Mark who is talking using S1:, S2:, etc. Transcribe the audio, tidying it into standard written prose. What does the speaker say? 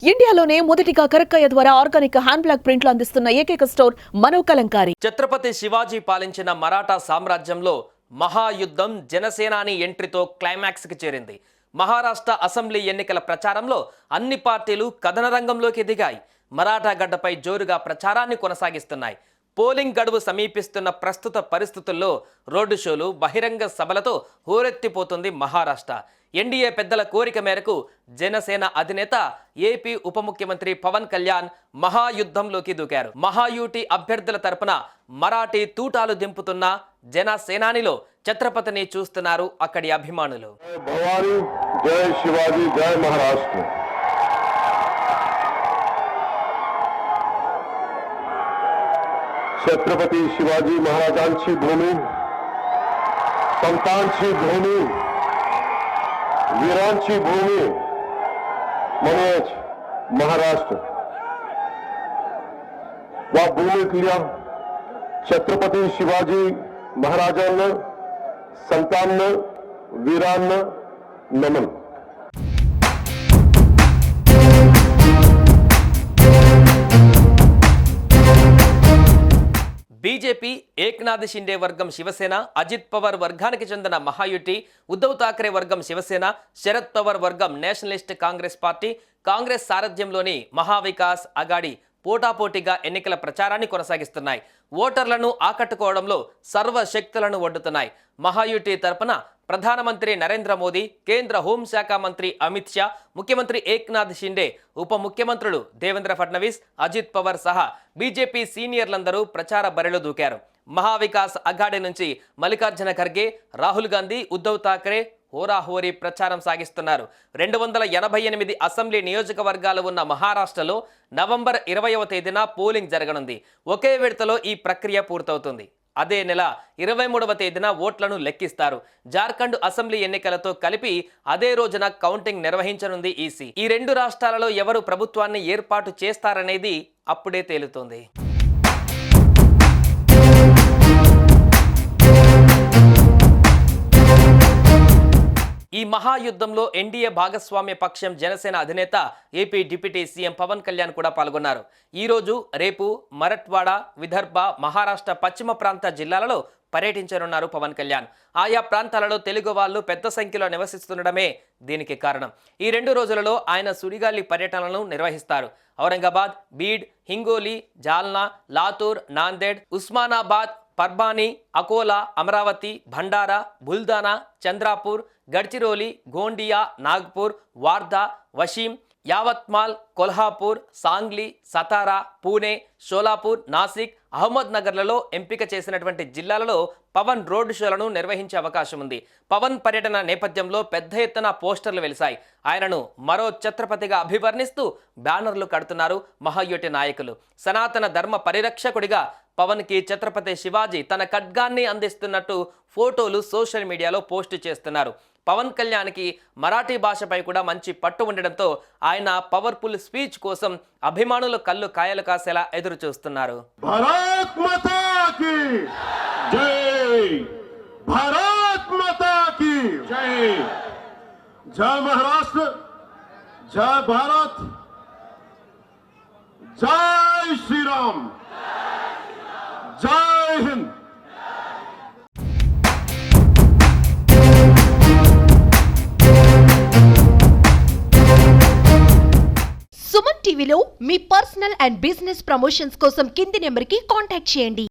S1: ఇండియాలోనే మొదటిగా కరక్కయ్య ద్వారా ఆర్గానిక్ హ్యాండ్ బ్లాక్ ప్రింట్లు అందిస్తున్న ఏకైక స్టోర్ మనో కలంకారీ.
S2: ఛత్రపతి శివాజీ పాలించిన మరాఠా సామ్రాజ్యంలో మహాయుద్ధం జనసేనాని ఎంట్రీతో క్లైమాక్స్ కి చేరింది. మహారాష్ట్ర అసెంబ్లీ ఎన్నికల ప్రచారంలో అన్ని పార్టీలు కథన రంగంలోకి దిగాయి. మరాఠా గడ్డపై జోరుగా ప్రచారాన్ని కొనసాగిస్తున్నాయి. పోలింగ్ గడువు సమీపిస్తున్న ప్రస్తుత పరిస్థితుల్లో రోడ్డు షోలు, బహిరంగ సభలతో హోరెత్తిపోతుంది మహారాష్ట్ర. ఎన్డీఏ పెద్దల కోరిక మేరకు జనసేన అధినేత ఏపీ ఉప ముఖ్యమంత్రి పవన్ కళ్యాణ్ మహాయుద్ధంలోకి దూకారు. మహాయూటి అభ్యర్థుల తరపున మరాఠీ తూటాలు దింపుతున్న జనసేనానిలో ఛత్రపతిని చూస్తున్నారు అక్కడి అభిమానులు.
S3: భవానీ జై శివాజీ, జై మహారాష్ట్ర. छत्रपती शिवाजी महाराजांची भूमी, संतांची भूमी, वीरांची भूमी म्हणजेच महाराष्ट्र. या भूमीतल्या छत्रपती शिवाजी महाराजांना, संतांना, वीरांना नमन.
S2: బీజేపీ ఏక్నాథ్ షిండే వర్గం శివసేన, అజిత్ పవార్ వర్గానికి చెందిన మహాయుటి, ఉద్ధవ్ ఠాక్రే వర్గం శివసేన, శరద్ పవార్ వర్గం నేషనలిస్ట్ కాంగ్రెస్ పార్టీ, కాంగ్రెస్ సారథ్యంలోని మహావికాస్ అఘాడీ పోటాపోటీగా ఎన్నికల ప్రచారాన్ని కొనసాగిస్తున్నాయి. ఓటర్లను ఆకట్టుకోవడంలో సర్వశక్తులను ఒడ్డుతున్నాయి. మహాయుటి తరపున ప్రధానమంత్రి నరేంద్ర మోదీ, కేంద్ర హోంశాఖ మంత్రి అమిత్ షా, ముఖ్యమంత్రి ఏక్నాథ్ షిండే, ఉప ముఖ్యమంత్రులు దేవేంద్ర ఫడ్నవీస్, అజిత్ పవార్ సహా బీజేపీ సీనియర్లందరూ ప్రచార బరిలో దూకారు. మహావికాస్ అఘాడీ నుంచి మల్లికార్జున ఖర్గే, రాహుల్ గాంధీ, ఉద్ధవ్ ఠాక్రే హోరాహోరీ ప్రచారం సాగిస్తున్నారు. 288 అసెంబ్లీ నియోజకవర్గాలు ఉన్న మహారాష్ట్రలో నవంబర్ 20వ తేదీన పోలింగ్ జరగనుంది. ఒకే విడతలో ఈ ప్రక్రియ పూర్తవుతుంది. అదే నెల 23వ తేదీన ఓట్లను లెక్కిస్తారు. జార్ఖండ్ అసెంబ్లీ ఎన్నికలతో కలిపి అదే రోజున కౌంటింగ్ నిర్వహించనుంది ఈసీ. ఈ రెండు రాష్ట్రాలలో ఎవరు ప్రభుత్వాన్ని ఏర్పాటు చేస్తారనేది అప్పుడే తేలుతోంది. ఈ మహాయుద్ధంలో ఎన్డీఏ భాగస్వామ్య పక్షం జనసేన అధినేత AP deputy CM Pawan Kalyan కూడా పాల్గొన్నారు. ఈరోజు, రేపు మరఠ్వాడ, విదర్భ, మహారాష్ట్ర పశ్చిమ ప్రాంత జిల్లాలలో పర్యటించనున్నారు పవన్ కళ్యాణ్. ఆయా ప్రాంతాలలో తెలుగు వాళ్ళు పెద్ద సంఖ్యలో నివసిస్తుండడమే దీనికి కారణం. ఈ 2 రోజులలో ఆయన సుడిగాలి పర్యటనలను నిర్వహిస్తారు. ఔరంగాబాద్, బీడ్, హింగోలి, జాల్నా, లాతూర్, నాందేడ్, ఉస్మానాబాద్, పర్బానీ, అకోలా, అమరావతి, భండారా, బుల్దానా, చంద్రాపూర్, గడ్చిరోలి, గోండియా, నాగ్పూర్, వార్దా, వషీం, యావత్మాల్, కొల్హాపూర్, సాంగ్లీ, సతారా, పూణే, షోలాపూర్, నాసిక్, అహ్మద్ నగర్లలో ఎంపిక చేసినటువంటి జిల్లాలలో పవన్ రోడ్ షోలను నిర్వహించే అవకాశం ఉంది. పవన్ పర్యటన నేపథ్యంలో పెద్ద ఎత్తున పోస్టర్లు వెలిశాయి. ఆయనను మరో ఛత్రపతిగా అభివర్ణిస్తూ బ్యానర్లు కడుతున్నారు మహాయుటి నాయకులు. సనాతన ధర్మ పరిరక్షకుడిగా పవన్ కి ఛత్రపతి శివాజీ తన ఖడ్గాన్ని అందిస్తున్నట్టు ఫోటోలు సోషల్ మీడియాలో పోస్ట్ చేస్తున్నారు. పవన్ కళ్యాణ్కి మరాఠీ భాషపై కూడా మంచి పట్టు ఉండడంతో ఆయన పవర్ఫుల్ స్పీచ్ కోసం అభిమానుల కళ్ళు కాయలు కాసేలా ఎదురు చూస్తున్నారు.
S3: भारत माता की जय, भारत माता की जय. जय महाराष्ट्र, जय भारत, जय श्री राम, जय हिंद.
S4: సుమన్ టీవీలో మీ పర్సనల్ అండ్ బిజినెస్ ప్రమోషన్స్ కోసం కింది నెంబర్కి కాంటాక్ట్ చేయండి.